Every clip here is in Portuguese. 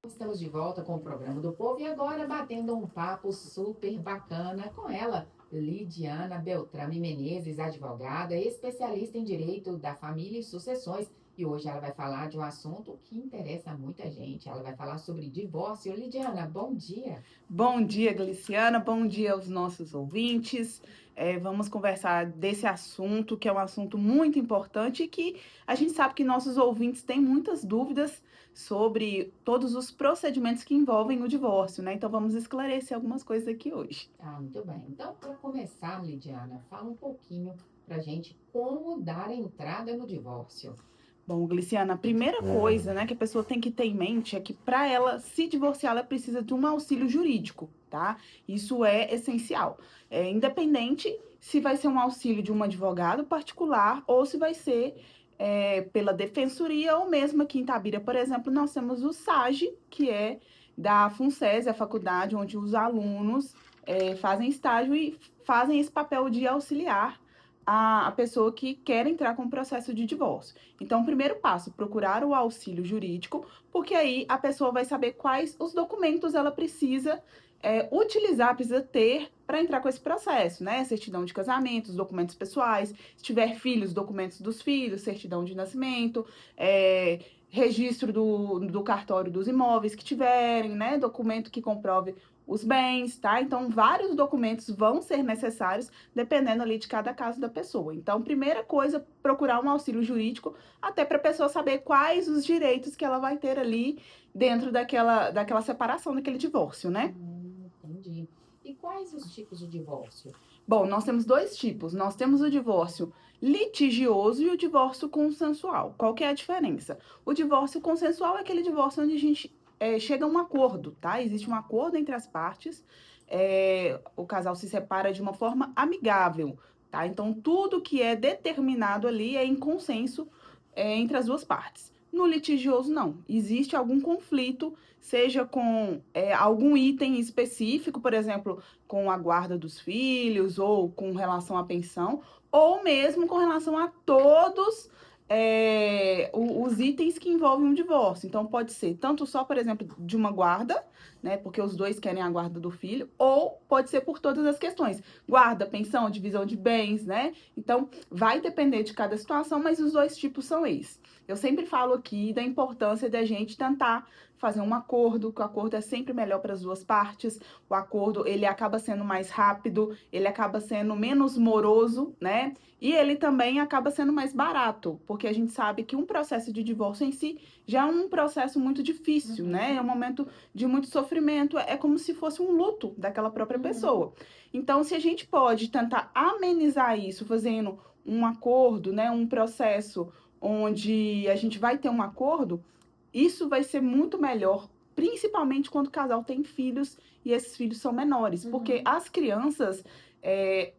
Estamos de volta com o programa do Povo e agora batendo um papo super bacana com ela, Lidiana Beltrame Menezes, advogada, especialista em direito da família e sucessões. E hoje ela vai falar de um assunto que interessa muita gente. Ela vai falar sobre divórcio. Lidiana, bom dia. Bom dia, Gliciana. Bom dia aos nossos ouvintes. Vamos conversar desse assunto, que é um assunto muito importante e que a gente sabe que nossos ouvintes têm muitas dúvidas sobre todos os procedimentos que envolvem o divórcio, né? Então, vamos esclarecer algumas coisas aqui hoje. Ah, muito bem. Então, para começar, Lidiana, fala um pouquinho para gente como dar entrada no divórcio. Bom, Gliciana, a primeira coisa, né, que a pessoa tem que ter em mente é que para ela se divorciar, ela precisa de um auxílio jurídico, tá? Isso é essencial. Independente se vai ser um auxílio de um advogado particular ou se vai ser pela defensoria ou mesmo aqui em Itabira, por exemplo, nós temos o SAGE, que é da FUNSESI, a faculdade onde os alunos fazem estágio e fazem esse papel de auxiliar a pessoa que quer entrar com o processo de divórcio. Então, o primeiro passo, procurar o auxílio jurídico, porque aí a pessoa vai saber quais os documentos ela precisa utilizar, precisa ter para entrar com esse processo, né? Certidão de casamento, os documentos pessoais, se tiver filhos, documentos dos filhos, certidão de nascimento, registro do cartório dos imóveis que tiverem, né? Documento que comprove os bens, tá? Então, vários documentos vão ser necessários, dependendo ali de cada caso da pessoa. Então, primeira coisa, procurar um auxílio jurídico, até para a pessoa saber quais os direitos que ela vai ter ali dentro daquela separação, daquele divórcio, né? Entendi. E quais os tipos de divórcio? Bom, nós temos dois tipos. Nós temos o divórcio litigioso e o divórcio consensual. Qual que é a diferença? O divórcio consensual é aquele divórcio onde a gente chega a um acordo, tá? Existe um acordo entre as partes, o casal se separa de uma forma amigável, tá? Então, tudo que é determinado ali é em consenso entre as duas partes. No litigioso, não. Existe algum conflito, seja com algum item específico, por exemplo, com a guarda dos filhos, ou com relação à pensão, ou mesmo com relação a todos os itens que envolvem um divórcio. Então, pode ser tanto só, por exemplo, de uma guarda, né, porque os dois querem a guarda do filho, ou pode ser por todas as questões. Guarda, pensão, divisão de bens, né? Então, vai depender de cada situação, mas os dois tipos são esses. Eu sempre falo aqui da importância da gente tentar fazer um acordo, que o acordo é sempre melhor para as duas partes. O acordo, ele acaba sendo mais rápido, ele acaba sendo menos moroso, né? E ele também acaba sendo mais barato, porque a gente sabe que um processo de divórcio em si já é um processo muito difícil, né? É um momento de muito sofrimento, é como se fosse um luto daquela própria pessoa. Então, se a gente pode tentar amenizar isso fazendo um acordo, né, um processo onde a gente vai ter um acordo, isso vai ser muito melhor, principalmente quando o casal tem filhos e esses filhos são menores, porque as crianças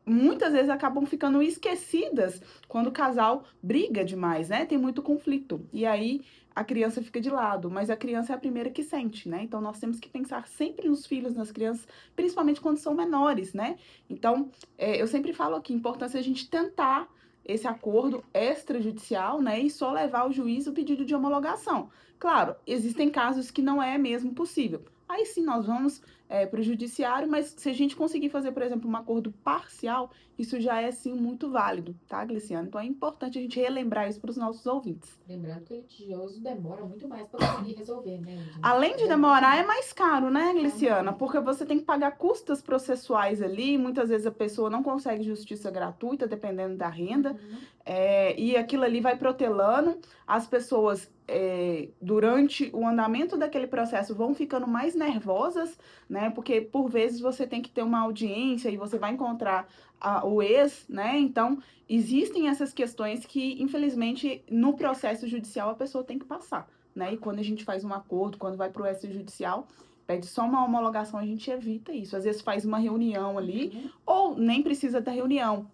muitas vezes acabam ficando esquecidas quando o casal briga demais, né? Tem muito conflito. E aí a criança fica de lado, mas a criança é a primeira que sente, né? Então nós temos que pensar sempre nos filhos, nas crianças, principalmente quando são menores, né? Então, eu sempre falo aqui, a importância é a gente tentar esse acordo extrajudicial, né, e só levar ao juiz o pedido de homologação. Claro, existem casos que não é mesmo possível. Aí sim nós vamos para o judiciário, mas se a gente conseguir fazer, por exemplo, um acordo parcial, isso já é sim muito válido, tá, Gliciano? Então é importante a gente relembrar isso para os nossos ouvintes. Lembrando que o litigioso demora muito mais para conseguir resolver, né, Lidiana? Além de Demora demorar, é muito. mais caro, né, Gliciana? Aham. Porque você tem que pagar custas processuais ali, muitas vezes a pessoa não consegue justiça gratuita, dependendo da renda, e aquilo ali vai protelando, as pessoas, durante o andamento daquele processo, vão ficando mais nervosas, né? Porque, por vezes, você tem que ter uma audiência e você vai encontrar o ex, né? Então, existem essas questões que, infelizmente, no processo judicial, a pessoa tem que passar, né? E quando a gente faz um acordo, quando vai para o extrajudicial, pede só uma homologação, a gente evita isso. Às vezes faz uma reunião ali, ou nem precisa da reunião.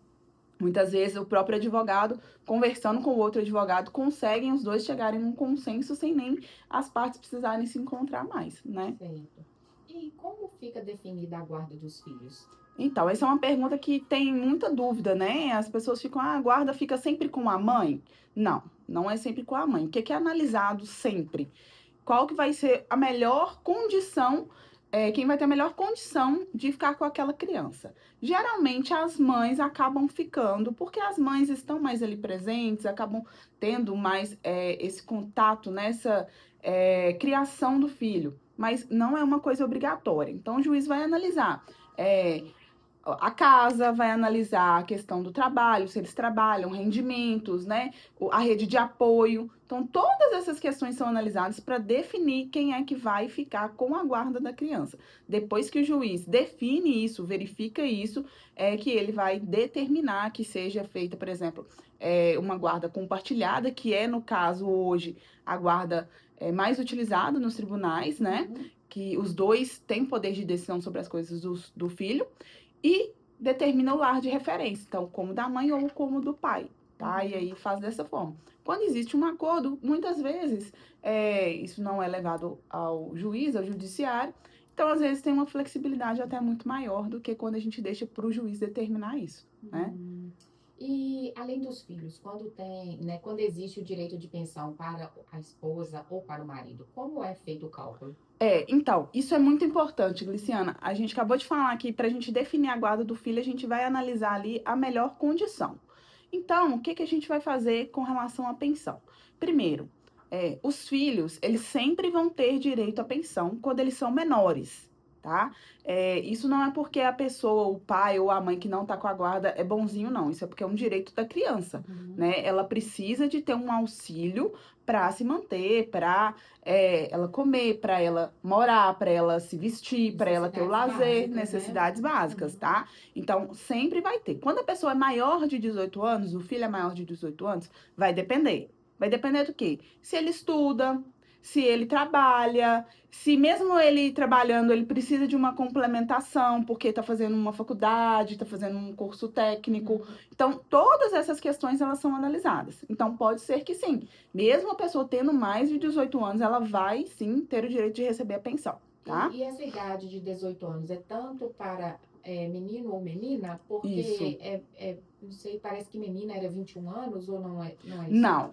Muitas vezes o próprio advogado, conversando com o outro advogado, conseguem os dois chegarem num consenso sem nem as partes precisarem se encontrar mais, né? Certo. E como fica definida a guarda dos filhos? Então, essa é uma pergunta que tem muita dúvida, né? As pessoas ficam, a guarda fica sempre com a mãe? Não, não é sempre com a mãe. O que é analisado sempre? qual que vai ser a melhor condição, quem vai ter a melhor condição de ficar com aquela criança. Geralmente as mães acabam ficando, porque as mães estão mais ali presentes, acabam tendo mais esse contato nessa criação do filho, mas não é uma coisa obrigatória. Então o juiz vai analisar. A casa vai analisar a questão do trabalho, se eles trabalham, rendimentos, né? A rede de apoio. Então, todas essas questões são analisadas para definir quem é que vai ficar com a guarda da criança. Depois que o juiz define isso, verifica isso, é que ele vai determinar que seja feita, por exemplo, uma guarda compartilhada, que é, no caso, hoje, a guarda mais utilizada nos tribunais, né? Que os dois têm poder de decisão sobre as coisas do filho. E determina o lar de referência, então, como da mãe ou como do pai, tá? E aí faz dessa forma. Quando existe um acordo, muitas vezes isso não é levado ao juiz, ao judiciário, então, às vezes, tem uma flexibilidade até muito maior do que quando a gente deixa para o juiz determinar isso, né? E além dos filhos, quando existe o direito de pensão para a esposa ou para o marido, como é feito o cálculo? Então, isso é muito importante, Gliciana. A gente acabou de falar aqui, para a gente definir a guarda do filho, a gente vai analisar ali a melhor condição. Então, o que a gente vai fazer com relação à pensão? Primeiro, os filhos, eles sempre vão ter direito à pensão quando eles são menores, tá? Isso não é porque a pessoa, o pai ou a mãe que não está com a guarda é bonzinho, não. Isso é porque é um direito da criança, né? Ela precisa de ter um auxílio para se manter, para ela comer, para ela morar, para ela se vestir, para ela ter o lazer, necessidades básicas, tá? Então, sempre vai ter. Quando a pessoa é maior de 18 anos, o filho é maior de 18 anos, vai depender. Vai depender do quê? Se ele estuda, se ele trabalha, se mesmo ele trabalhando, ele precisa de uma complementação, porque está fazendo uma faculdade, está fazendo um curso técnico. Então, todas essas questões, elas são analisadas. Então, pode ser que sim, mesmo a pessoa tendo mais de 18 anos, ela vai sim ter o direito de receber a pensão, tá? E essa idade de 18 anos é tanto para menino ou menina? Porque Isso. não sei, parece que menina era 21 anos ou não é isso? Não.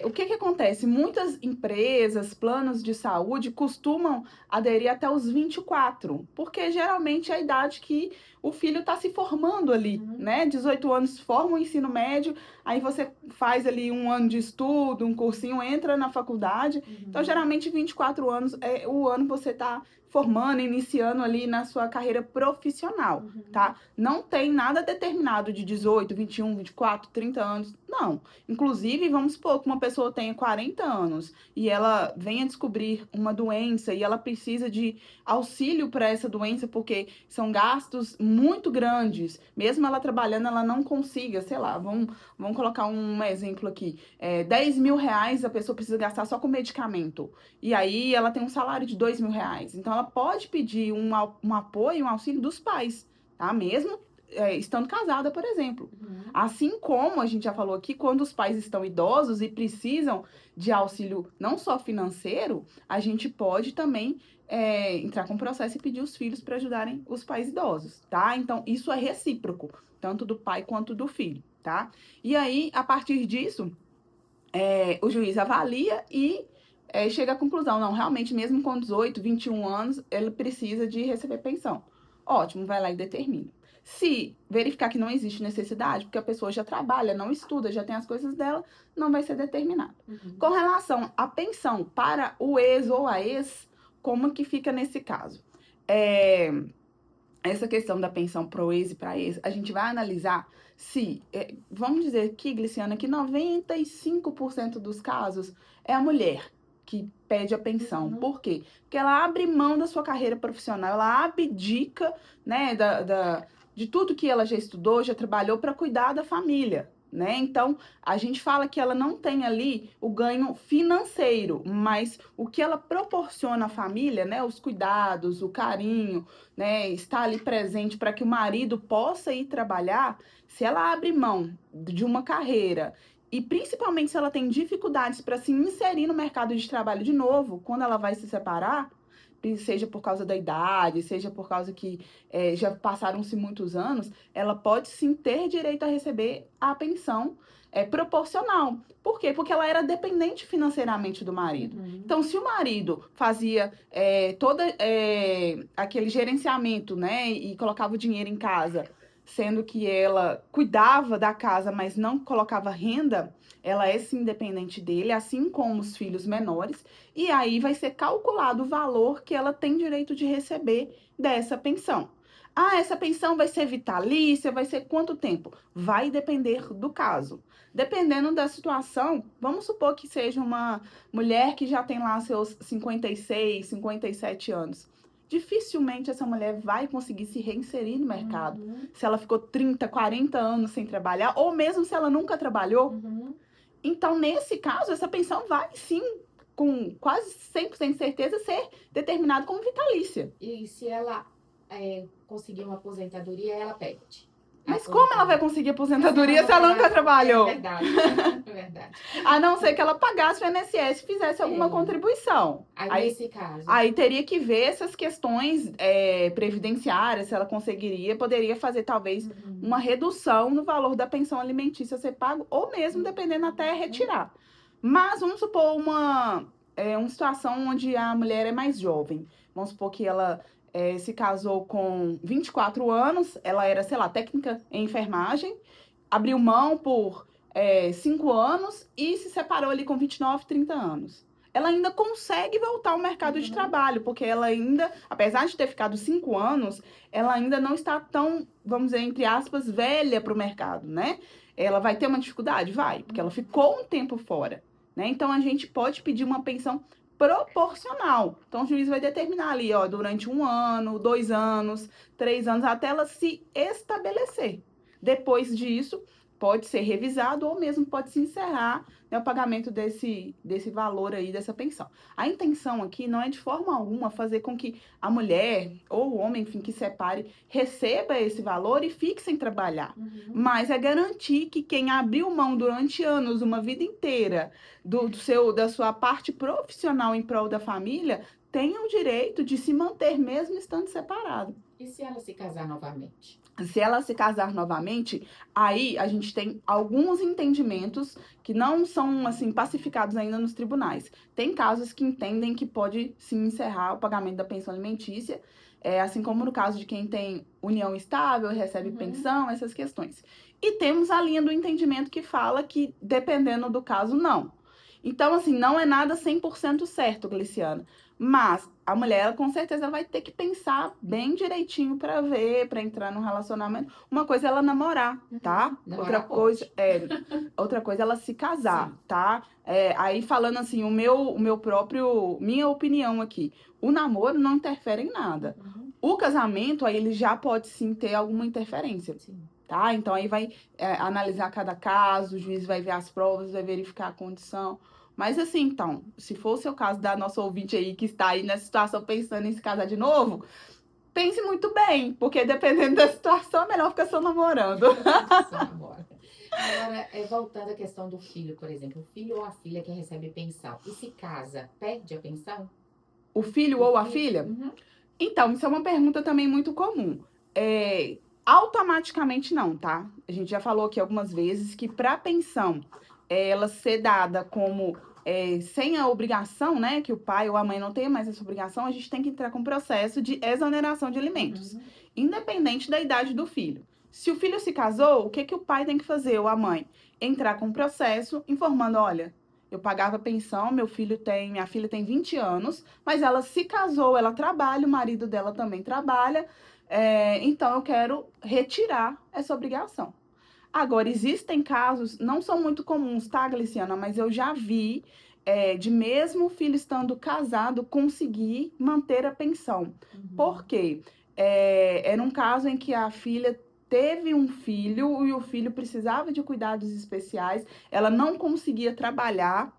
O que acontece? Muitas empresas, planos de saúde costumam aderir até os 24, porque geralmente é a idade que o filho está se formando ali, né? 18 anos forma o ensino médio, aí você faz ali um ano de estudo, um cursinho, entra na faculdade. Então, geralmente, 24 anos é o ano que você está formando, iniciando ali na sua carreira profissional, tá? Não tem nada determinado de 18, 21, 24, 30 anos, não. Inclusive, vamos supor que uma pessoa tenha 40 anos e ela venha descobrir uma doença e ela precisa de auxílio para essa doença, porque são gastos muito grandes. Mesmo ela trabalhando, ela não consiga, sei lá, vamos colocar um exemplo aqui. 10 mil reais a pessoa precisa gastar só com medicamento. E aí ela tem um salário de 2 mil reais. Então, ela pode pedir um apoio, um auxílio dos pais, tá? Mesmo estando casada, por exemplo. Assim como a gente já falou aqui, quando os pais estão idosos e precisam de auxílio não só financeiro, a gente pode também entrar com processo e pedir os filhos para ajudarem os pais idosos, tá? Então, isso é recíproco, tanto do pai quanto do filho, tá? E aí, a partir disso, o juiz avalia e chega à conclusão, não, realmente, mesmo com 18, 21 anos, ele precisa de receber pensão. Ótimo, vai lá e determina. Se verificar que não existe necessidade, porque a pessoa já trabalha, não estuda, já tem as coisas dela, não vai ser determinado. Com relação à pensão para o ex ou a ex, como que fica nesse caso? Essa questão da pensão para o ex e para ex, a gente vai analisar se, vamos dizer aqui, Gliciana, que 95% dos casos é a mulher que pede a pensão. Por quê? Porque ela abre mão da sua carreira profissional, ela abdica, né, de tudo que ela já estudou, já trabalhou para cuidar da família, né? Então, a gente fala que ela não tem ali o ganho financeiro, mas o que ela proporciona à família, né, os cuidados, o carinho, né, estar ali presente para que o marido possa ir trabalhar, se ela abre mão de uma carreira e principalmente se ela tem dificuldades para se inserir no mercado de trabalho de novo, quando ela vai se separar, seja por causa da idade, seja por causa que já passaram-se muitos anos, ela pode sim ter direito a receber a pensão proporcional. Por quê? Porque ela era dependente financeiramente do marido. Então, se o marido fazia todo aquele gerenciamento, né, e colocava o dinheiro em casa, sendo que ela cuidava da casa, mas não colocava renda, ela é sim independente dele, assim como os filhos menores, e aí vai ser calculado o valor que ela tem direito de receber dessa pensão. Ah, essa pensão vai ser vitalícia, vai ser quanto tempo? Vai depender do caso. Dependendo da situação, vamos supor que seja uma mulher que já tem lá seus 56, 57 anos. Dificilmente essa mulher vai conseguir se reinserir no mercado. Se ela ficou 30, 40 anos sem trabalhar, ou mesmo se ela nunca trabalhou. Então, nesse caso, essa pensão vai sim, com quase 100% de certeza, ser determinada como vitalícia. E se ela conseguir uma aposentadoria, ela perde. Mas como ela vai conseguir aposentadoria se ela nunca trabalhou? É verdade, é verdade. A não ser que ela pagasse o INSS e fizesse alguma contribuição. Aí, nesse caso... Aí teria que ver essas questões previdenciárias, se ela poderia fazer talvez uma redução no valor da pensão alimentícia a ser pago, ou mesmo, dependendo, até retirar. Mas vamos supor uma situação onde a mulher é mais jovem. Vamos supor que ela se casou com 24 anos, ela era, sei lá, técnica em enfermagem, abriu mão por 5 anos e se separou ali com 29, 30 anos. Ela ainda consegue voltar ao mercado de trabalho, porque ela ainda, apesar de ter ficado 5 anos, ela ainda não está tão, vamos dizer, entre aspas, velha para o mercado, né? Ela vai ter uma dificuldade? Vai, porque ela ficou um tempo fora, né? Então, a gente pode pedir uma pensão proporcional. Então, o juiz vai determinar ali, ó, durante 1 ano, 2 anos, 3 anos, até ela se estabelecer. Depois disso, pode ser revisado ou mesmo pode se encerrar, né, o pagamento desse valor aí, dessa pensão. A intenção aqui não é de forma alguma fazer com que a mulher ou o homem, enfim, que separe, receba esse valor e fique sem trabalhar. Mas é garantir que quem abriu mão durante anos, uma vida inteira, da sua parte profissional em prol da família, tenha o direito de se manter mesmo estando separado. E se ela se casar novamente? Se ela se casar novamente, aí a gente tem alguns entendimentos que não são, assim, pacificados ainda nos tribunais. Tem casos que entendem que pode, sim, encerrar o pagamento da pensão alimentícia, assim como no caso de quem tem união estável, recebe pensão, essas questões. E temos a linha do entendimento que fala que, dependendo do caso, não. Então, assim, não é nada 100% certo, Gliciana. Mas a mulher, ela, com certeza, vai ter que pensar bem direitinho para ver, para entrar num relacionamento. Uma coisa é ela namorar, tá? Namorar outra coisa é ela se casar, Sim. tá? Aí falando assim, minha opinião aqui, o namoro não interfere em nada. O casamento, aí ele já pode sim ter alguma interferência. Sim. Tá? Então aí vai analisar cada caso, o juiz vai ver as provas, vai verificar a condição. Mas assim, então, se for o seu caso da nossa ouvinte aí que está aí nessa situação pensando em se casar de novo, pense muito bem, porque dependendo da situação, é melhor ficar só namorando. Agora, voltando à questão do filho, por exemplo, o filho ou a filha que recebe pensão e se casa, perde a pensão? O filho ou a filha? Então, isso é uma pergunta também muito comum. Automaticamente não, tá? A gente já falou aqui algumas vezes que para a pensão ela ser dada como sem a obrigação, né, que o pai ou a mãe não tenha mais essa obrigação, a gente tem que entrar com um processo de exoneração de alimentos, independente da idade do filho. Se o filho se casou, o que o pai tem que fazer, ou a mãe? Entrar com um processo informando, olha, eu pagava pensão, minha filha tem 20 anos, mas ela se casou, ela trabalha, o marido dela também trabalha, então eu quero retirar essa obrigação. Agora, existem casos, não são muito comuns, tá, Gliciana? Mas eu já vi de mesmo o filho estando casado conseguir manter a pensão. Por quê? Era um caso em que a filha teve um filho e o filho precisava de cuidados especiais, ela não conseguia trabalhar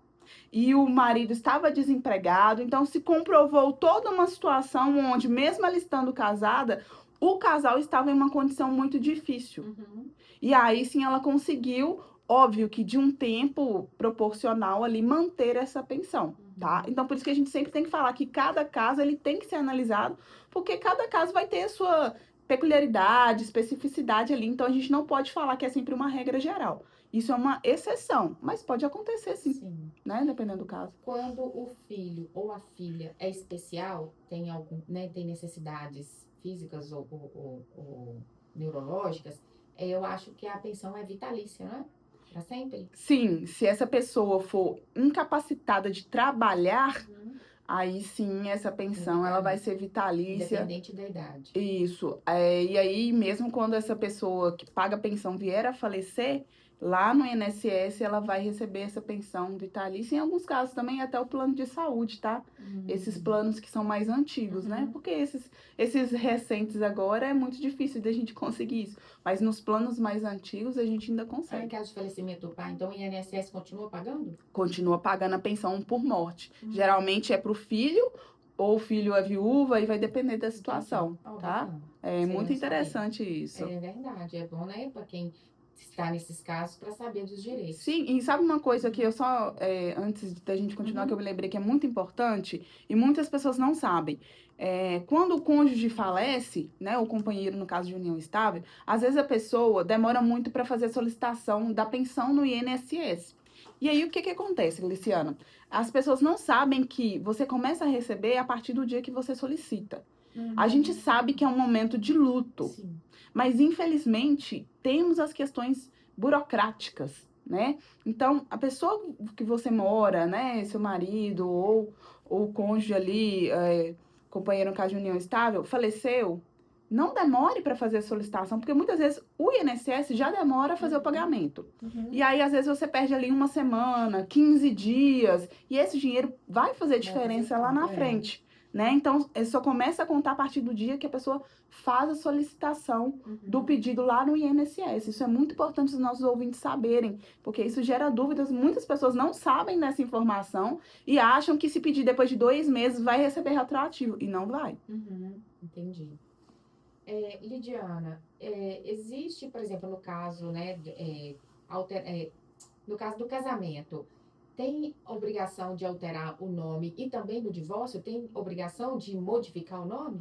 e o marido estava desempregado, então se comprovou toda uma situação onde, mesmo ela estando casada, o casal estava em uma condição muito difícil. E aí sim ela conseguiu, óbvio que de um tempo proporcional ali, manter essa pensão, tá? Então por isso que a gente sempre tem que falar que cada caso ele tem que ser analisado, porque cada caso vai ter a sua peculiaridade, especificidade ali, então a gente não pode falar que é sempre uma regra geral. Isso é uma exceção, mas pode acontecer sim, Sim. né? Dependendo do caso. Quando o filho ou a filha é especial, tem algum, né, tem necessidades físicas ou neurológicas, eu acho que a pensão é vitalícia, não é? Para sempre? Sim, se essa pessoa for incapacitada de trabalhar, Uhum. aí sim essa pensão ela vai Vitalícia. ser vitalícia. Independente da idade. Isso. E aí, mesmo quando essa pessoa que paga a pensão vier a falecer, lá no INSS ela vai receber essa pensão vitalícia. Em alguns casos também até o plano de saúde, tá? Esses planos que são mais antigos, né? Uhum. Porque esses recentes agora é muito difícil da gente conseguir isso. Mas nos planos mais antigos a gente ainda Em consegue. caso de falecimento do pai, então o INSS continua pagando? Continua pagando a pensão por morte. Geralmente é para o filho, ou o filho é viúva, e vai depender da situação, Entendi. Oh, tá? bacana. É Isso aí eu muito não sabia. interessante isso. É verdade, é bom, né, para quem está nesses casos, para saber dos direitos. Sim, e sabe uma coisa que eu só, antes da gente continuar, que eu me lembrei que é muito importante, e muitas pessoas não sabem. Quando o cônjuge falece, né, o companheiro, no caso de união estável, às vezes a pessoa demora muito para fazer a solicitação da pensão no INSS. E aí, o que que acontece, Luciana? As pessoas não sabem que você começa a receber a partir do dia que você solicita. A gente sabe que é um momento de luto, Sim. mas infelizmente temos as questões burocráticas, né? Então, a pessoa que você mora, né, seu marido ou o cônjuge ali, companheiro no caso de união estável, faleceu, não demore para fazer a solicitação, porque muitas vezes o INSS já demora a fazer o pagamento. E aí, às vezes, você perde ali uma semana, 15 dias, e esse dinheiro vai fazer diferença lá na frente, né? Então, só começa a contar a partir do dia que a pessoa faz a solicitação do pedido lá no INSS. Isso é muito importante os nossos ouvintes saberem, porque isso gera dúvidas. Muitas pessoas não sabem dessa informação e acham que se pedir depois de 2 meses vai receber retroativo, e não vai. Entendi. Lidiana, existe, por exemplo, no caso, né, no caso do casamento, tem obrigação de alterar o nome e também no divórcio tem obrigação de modificar o nome?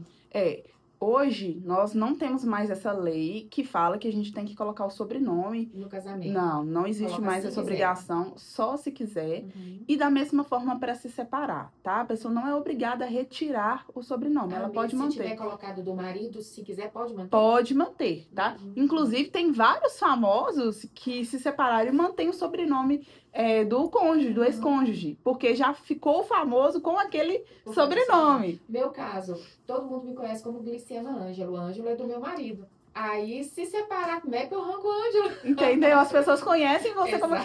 Hoje nós não temos mais essa lei que fala que a gente tem que colocar o sobrenome. No casamento? Não existe Coloca mais se essa quiser. obrigação, só se quiser. E da mesma forma para se separar, tá? A pessoa não é obrigada a retirar o sobrenome, ela pode Se manter. tiver colocado do marido, se quiser, pode manter? Pode manter, tá? Inclusive, tem vários famosos que se separaram e mantêm o sobrenome do cônjuge, do ex-cônjuge, porque já ficou famoso com aquele sobrenome. Meu caso, todo mundo me conhece como Gliciana Ângelo. O Ângelo é do meu marido. Aí, se separar, como é que eu arranco o Ângelo? Entendeu? As pessoas conhecem você como...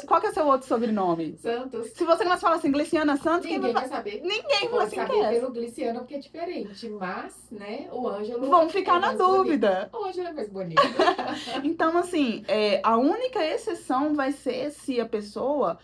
Qual que é o seu outro sobrenome? Santos. Se você começa a falar assim, Gliciana Santos, Ninguém vai saber. Ninguém vai Pode saber pelo Gliciana, porque é diferente. Mas, né, o Ângelo... Vão ficar na dúvida. O Ângelo é mais bonito. Então, assim, a única exceção vai ser se a pessoa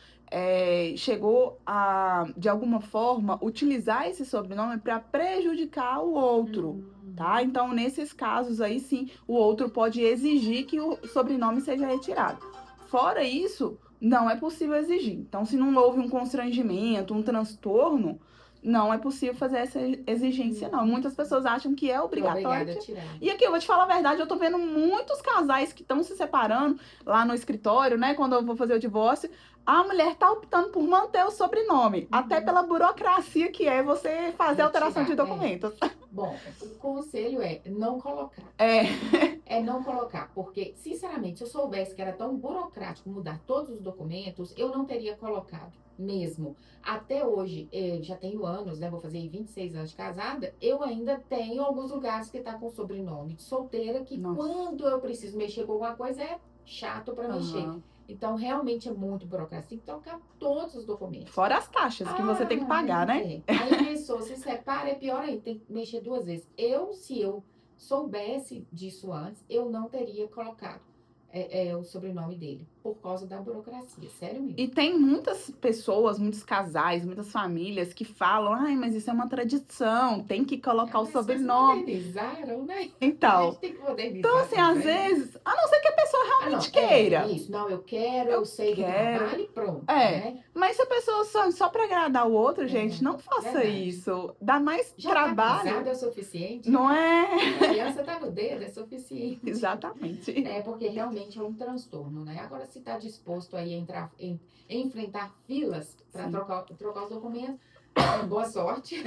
chegou a, de alguma forma, utilizar esse sobrenome para prejudicar o outro, tá? Então, nesses casos aí, sim, o outro pode exigir que o sobrenome seja retirado. Fora isso, não é possível exigir. Então, se não houve um constrangimento, um transtorno, não é possível fazer essa exigência, não. Muitas pessoas acham que é obrigatório. A tirar. E aqui, eu vou te falar a verdade, eu tô vendo muitos casais que estão se separando lá no escritório, né? Quando eu vou fazer o divórcio, a mulher tá optando por manter o sobrenome, até pela burocracia que é você fazer alteração de documentos. Bom, o conselho é não colocar. É não colocar, porque, sinceramente, se eu soubesse que era tão burocrático mudar todos os documentos, eu não teria colocado, mesmo. Até hoje, já tenho anos, né? Vou fazer 26 anos de casada, eu ainda tenho alguns lugares que tá com sobrenome de solteira, que quando eu preciso mexer com alguma coisa, é chato para mexer. Então, realmente é muito burocrático. Tem que trocar todos os documentos. Fora as taxas que você tem que pagar, né? Aí a pessoa se separa, é pior ainda, tem que mexer 2 vezes. Se eu soubesse disso antes, eu não teria colocado o sobrenome dele, por causa da burocracia, sério mesmo. E tem muitas pessoas, muitos casais, muitas famílias que falam, mas isso é uma tradição, tem que colocar o sobrenome. Modernizaram, né? Então, a gente tem que modernizar. Então, assim, às vezes, a não ser que a pessoa realmente queira. Eu quero, eu sei do trabalho e pronto. Né? Mas se a pessoa só pra agradar o outro, gente, não faça isso. Dá mais trabalho. Já tá é o suficiente. Não é? A criança tá no dedo, é suficiente. Exatamente. Porque realmente é um transtorno, né? Agora, se está disposto aí a enfrentar filas para trocar os documentos. Boa sorte.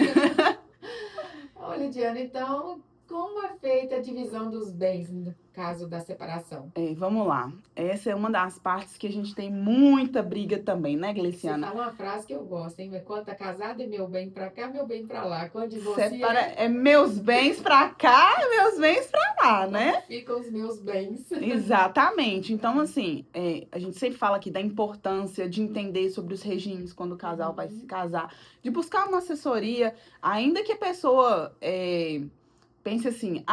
Olha, Diana, então, como é feita a divisão dos bens no caso da separação? Vamos lá. Essa é uma das partes que a gente tem muita briga também, né, Gliciana? Você fala uma frase que eu gosto, hein? Quando tá casado é meu bem pra cá, meu bem pra lá. Quando divorcia é meus bens pra cá, meus bens pra lá, né? ficam os meus bens. Exatamente. Então, assim, a gente sempre fala aqui da importância de entender sobre os regimes quando o casal vai se casar, de buscar uma assessoria, ainda que a pessoa pense assim,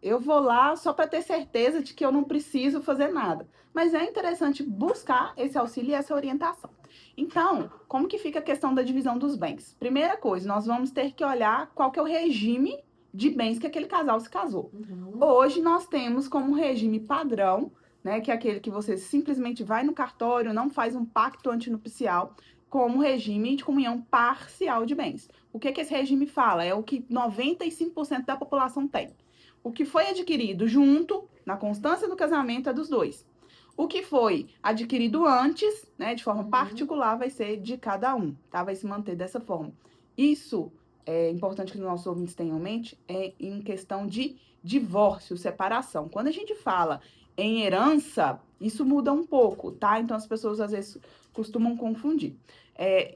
eu vou lá só para ter certeza de que eu não preciso fazer nada. Mas é interessante buscar esse auxílio e essa orientação. Então, como que fica a questão da divisão dos bens? Primeira coisa, nós vamos ter que olhar qual que é o regime de bens que aquele casal se casou. Hoje nós temos como regime padrão, né, que é aquele que você simplesmente vai no cartório, não faz um pacto antinupcial, como regime de comunhão parcial de bens. O que esse regime fala? É o que 95% da população tem. O que foi adquirido junto, na constância do casamento, é dos dois. O que foi adquirido antes, né, de forma particular, vai ser de cada um, tá? Vai se manter dessa forma. Isso é importante que os nossos ouvintes tenham em mente, em questão de divórcio, separação. Quando a gente fala em herança, isso muda um pouco, tá? Então, as pessoas, às vezes, costumam confundir.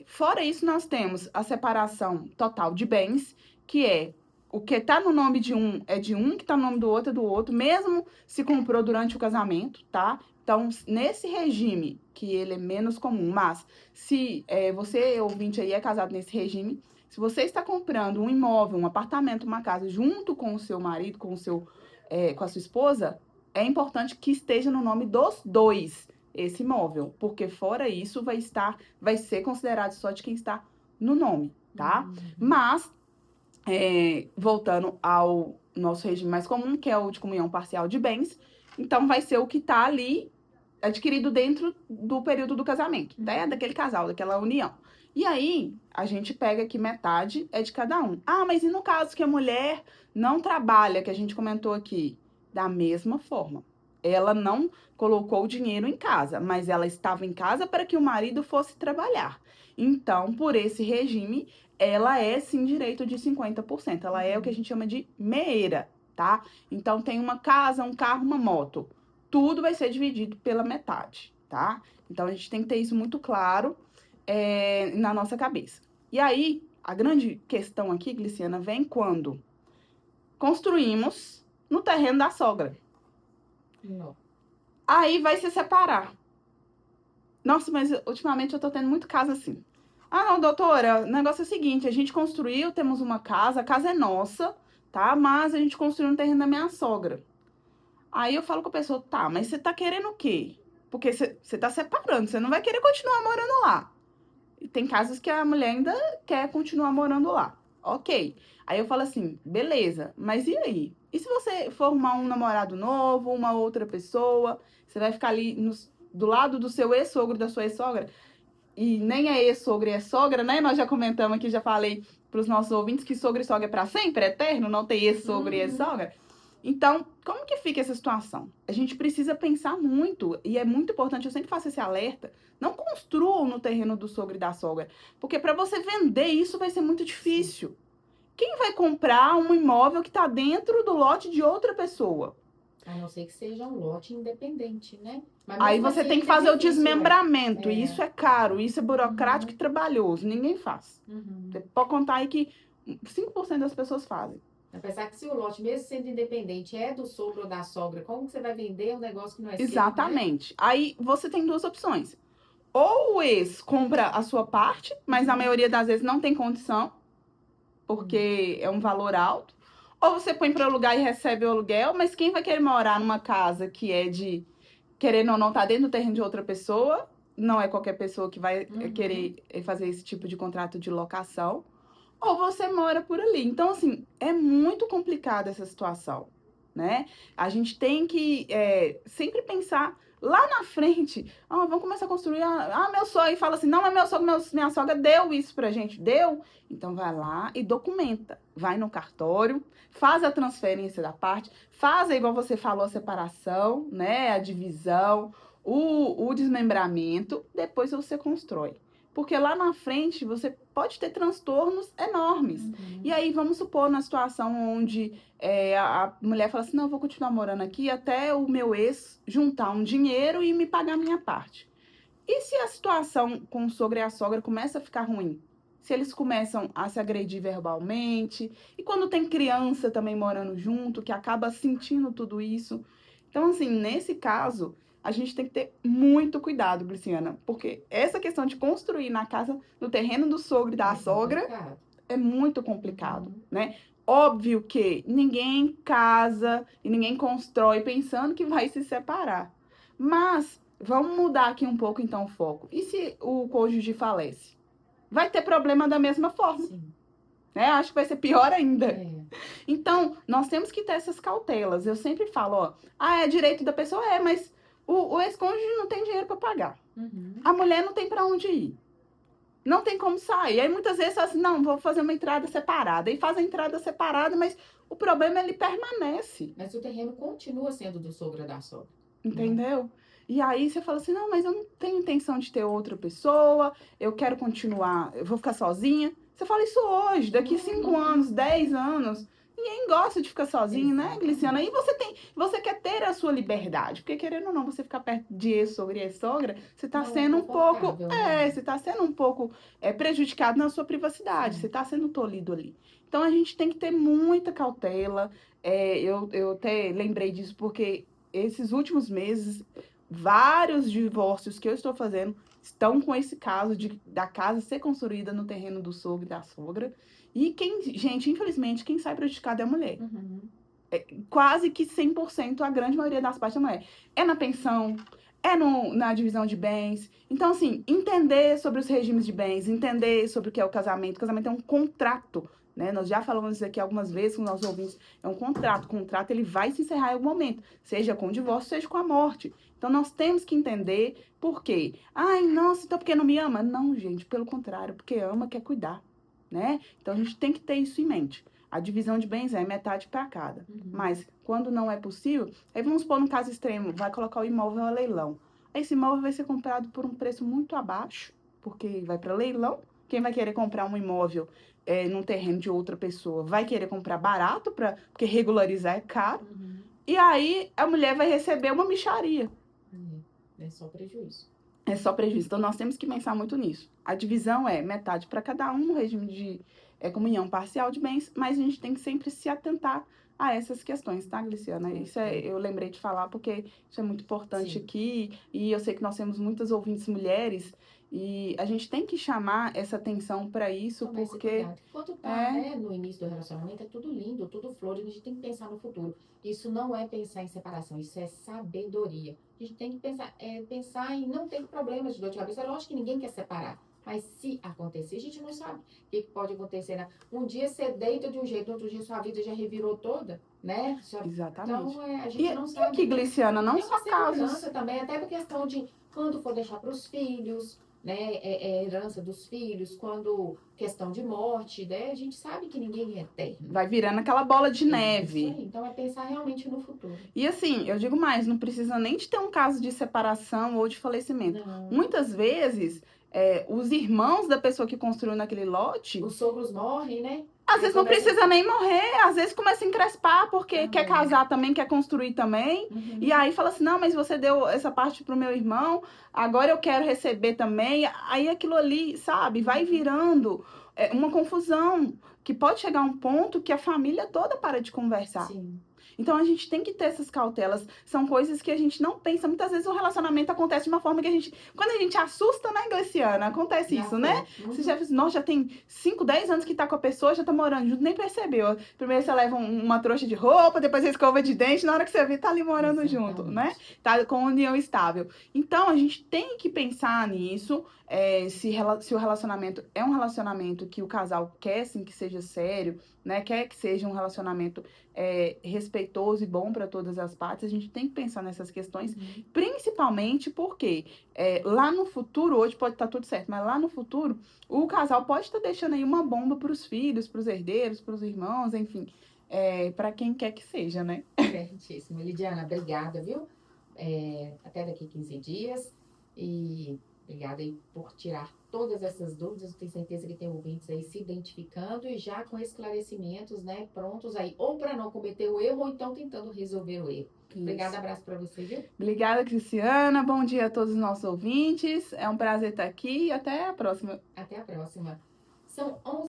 Fora isso, nós temos a separação total de bens, que é o que está no nome de um é de um, que está no nome do outro é do outro, mesmo se comprou durante o casamento, tá? Então, nesse regime, que ele é menos comum, mas se você, ouvinte aí, é casado nesse regime, se você está comprando um imóvel, um apartamento, uma casa, junto com o seu marido, com a sua esposa, é importante que esteja no nome dos dois esse imóvel, porque fora isso vai ser considerado só de quem está no nome, tá? Mas voltando ao nosso regime mais comum, que é o de comunhão parcial de bens, então vai ser o que está ali adquirido dentro do período do casamento, né? Daquele casal, daquela união. E aí, a gente pega que metade é de cada um. Mas e no caso que a mulher não trabalha, que a gente comentou aqui? Da mesma forma. Ela não colocou o dinheiro em casa, mas ela estava em casa para que o marido fosse trabalhar. Então, por esse regime, ela é, sim, direito de 50%. Ela é o que a gente chama de meeira, tá? Então, tem uma casa, um carro, uma moto. Tudo vai ser dividido pela metade, tá? Então, a gente tem que ter isso muito claro na nossa cabeça. E aí, a grande questão aqui, Gliciana, vem quando construímos no terreno da sogra. Não. Aí vai se separar. Nossa, mas ultimamente eu tô tendo muito caso assim. Não, doutora, o negócio é o seguinte, a gente construiu, temos uma casa, a casa é nossa, tá? Mas a gente construiu no terreno da minha sogra. Aí eu falo com a pessoa, tá, mas você tá querendo o quê? Porque você tá separando, você não vai querer continuar morando lá. E tem casos que a mulher ainda quer continuar morando lá. Ok. Aí eu falo assim, beleza, mas e aí? E se você for arrumar um namorado novo, uma outra pessoa, você vai ficar ali do lado do seu ex-sogro, da sua ex-sogra? E nem é ex-sogra e é sogra, né? Nós já comentamos aqui, já falei para os nossos ouvintes que sogra e sogra é para sempre, é eterno, não tem ex-sogra e ex-sogra. Então, como que fica essa situação? A gente precisa pensar muito, e é muito importante, eu sempre faço esse alerta, não construam no terreno do sogro e da sogra, porque para você vender isso vai ser muito difícil. Quem vai comprar um imóvel que está dentro do lote de outra pessoa? A não ser que seja um lote independente, né? Mas aí você tem que fazer o desmembramento, né? e isso é caro, isso é burocrático e trabalhoso, ninguém faz. Você pode contar aí que 5% das pessoas fazem. Apesar que se o lote, mesmo sendo independente, é do sogro ou da sogra, como que você vai vender um negócio que não é seu, exatamente. Né? Aí você tem duas opções. Ou o ex compra a sua parte, mas na maioria das vezes não tem condição, porque é um valor alto. Ou você põe para alugar e recebe o aluguel, mas quem vai querer morar numa casa que é de, querendo ou não, tá dentro do terreno de outra pessoa, não é qualquer pessoa que vai querer fazer esse tipo de contrato de locação, ou você mora por ali. Então, assim, é muito complicada essa situação, né? A gente tem que sempre pensar lá na frente. Vamos começar a construir. Meu sogro, e fala assim, não, mas minha sogra deu isso pra gente. Deu? Então, vai lá e documenta. Vai no cartório, faz a transferência da parte, faz, igual você falou, a separação, né? A divisão, o desmembramento, depois você constrói. Porque lá na frente você pode ter transtornos enormes. E aí, vamos supor, na situação onde a mulher fala assim, não, eu vou continuar morando aqui até o meu ex juntar um dinheiro e me pagar a minha parte. E se a situação com o sogro e a sogra começa a ficar ruim? Se eles começam a se agredir verbalmente, e quando tem criança também morando junto, que acaba sentindo tudo isso. Então, assim, nesse caso, a gente tem que ter muito cuidado, Gliciana, porque essa questão de construir na casa, no terreno do sogro e da sogra, complicado. é muito complicado, né? Óbvio que ninguém casa e ninguém constrói pensando que vai se separar. Mas vamos mudar aqui um pouco então o foco. E se o cônjuge falece? Vai ter problema da mesma forma, Sim. né? Acho que vai ser pior ainda. É. Então, nós temos que ter essas cautelas. Eu sempre falo, ó, é direito da pessoa, mas o ex-cônjuge não tem dinheiro para pagar. A mulher não tem para onde ir. Não tem como sair. Aí muitas vezes assim, não, vou fazer uma entrada separada. E faz a entrada separada, mas o problema ele permanece. Mas o terreno continua sendo do sogro ou da sogra. Entendeu? E aí você fala assim, não, mas eu não tenho intenção de ter outra pessoa, eu quero continuar, eu vou ficar sozinha. Você fala isso hoje, daqui 5 anos, 10 anos. Ninguém gosta de ficar sozinho, né, Gliciana? E você quer ter a sua liberdade, porque querendo ou não, você ficar perto de ex-sogra e ex-sogra, você tá Não é sendo um pouco, confortável, né? você tá sendo um pouco prejudicado na sua privacidade, Sim. você tá sendo tolhido ali. Então a gente tem que ter muita cautela. Eu até lembrei disso porque esses últimos meses, vários divórcios que eu estou fazendo estão com esse caso da casa ser construída no terreno do sogro e da sogra. E gente, infelizmente, quem sai prejudicado é a mulher. Quase que 100%, a grande maioria das partes da mulher. É na pensão, na divisão de bens. Então, assim, entender sobre os regimes de bens, entender sobre o que é o casamento. O casamento é um contrato, né? Nós já falamos isso aqui algumas vezes com nossos ouvintes. É um contrato. O contrato, ele vai se encerrar em algum momento. Seja com o divórcio, seja com a morte. Então, nós temos que entender por quê. Ai, nossa, então porque não me ama? Não, gente, pelo contrário. Porque ama, quer cuidar, né? Então, a gente tem que ter isso em mente. A divisão de bens é metade para cada. Mas, quando não é possível, aí vamos pôr no caso extremo, vai colocar o imóvel a leilão. Esse imóvel vai ser comprado por um preço muito abaixo, porque vai para leilão. Quem vai querer comprar um imóvel num terreno de outra pessoa vai querer comprar barato, porque regularizar é caro. E aí, a mulher vai receber uma mixaria. É só prejuízo. É só prejuízo. Então, nós temos que pensar muito nisso. A divisão é metade para cada um, regime de comunhão parcial de bens, mas a gente tem que sempre se atentar a essas questões, tá, Gliciana? Isso eu lembrei de falar porque isso é muito importante aqui, e eu sei que nós temos muitas ouvintes mulheres, e a gente tem que chamar essa atenção para isso, porque... Quando tá no início do relacionamento, é tudo lindo, tudo flores, a gente tem que pensar no futuro. Isso não é pensar em separação, isso é sabedoria. A gente tem que pensar em não ter problemas de dor de cabeça. É lógico que ninguém quer separar. Mas se acontecer, a gente não sabe o que pode acontecer, né? Um dia você deita de um jeito, outro dia sua vida já revirou toda, né? Exatamente. Então, a gente não sabe. E aqui, Gliciana, não só casos... também, até por questão de quando for deixar para os filhos, né? Herança dos filhos, quando questão de morte, né? A gente sabe que ninguém é eterno. Vai virando aquela bola de neve. Isso aí. Então, é pensar realmente no futuro. E assim, eu digo mais, não precisa nem de ter um caso de separação ou de falecimento. Não. Muitas vezes... os irmãos da pessoa que construiu naquele lote... Os sogros morrem, né? Às vezes não precisa nem morrer, às vezes começa a encrespar porque quer casar também, quer construir também. E aí fala assim, não, mas você deu essa parte pro meu irmão, agora eu quero receber também. Aí aquilo ali, sabe, vai virando uma confusão, que pode chegar a um ponto que a família toda para de conversar. Sim. Então, a gente tem que ter essas cautelas. São coisas que a gente não pensa. Muitas vezes o relacionamento acontece de uma forma que a gente... Quando a gente assusta, né, Gliciana? Acontece isso, né? Você já tem 5, 10 anos que tá com a pessoa, já tá morando junto, nem percebeu. Primeiro você leva uma trouxa de roupa, depois você escova de dente, na hora que você vê, tá ali morando junto, né? Tá com união estável. Então, a gente tem que pensar nisso. Se o relacionamento é um relacionamento que o casal quer, sim, que seja sério, né? Quer que seja um relacionamento respeitoso e bom para todas as partes, a gente tem que pensar nessas questões, principalmente porque lá no futuro, hoje pode estar tudo certo, mas lá no futuro, o casal pode estar deixando aí uma bomba para os filhos, para os herdeiros, para os irmãos, enfim, para quem quer que seja, né? Certíssimo. Lidiana, obrigada, viu? até daqui 15 dias. E obrigada aí por tirar todas essas dúvidas. Eu tenho certeza que tem ouvintes aí se identificando e já com esclarecimentos, né, prontos aí, ou para não cometer o erro, ou então tentando resolver o erro. Obrigada, abraço para você, viu? Obrigada, Cristiana. Bom dia a todos os nossos ouvintes. É um prazer estar aqui e até a próxima. Até a próxima. São 11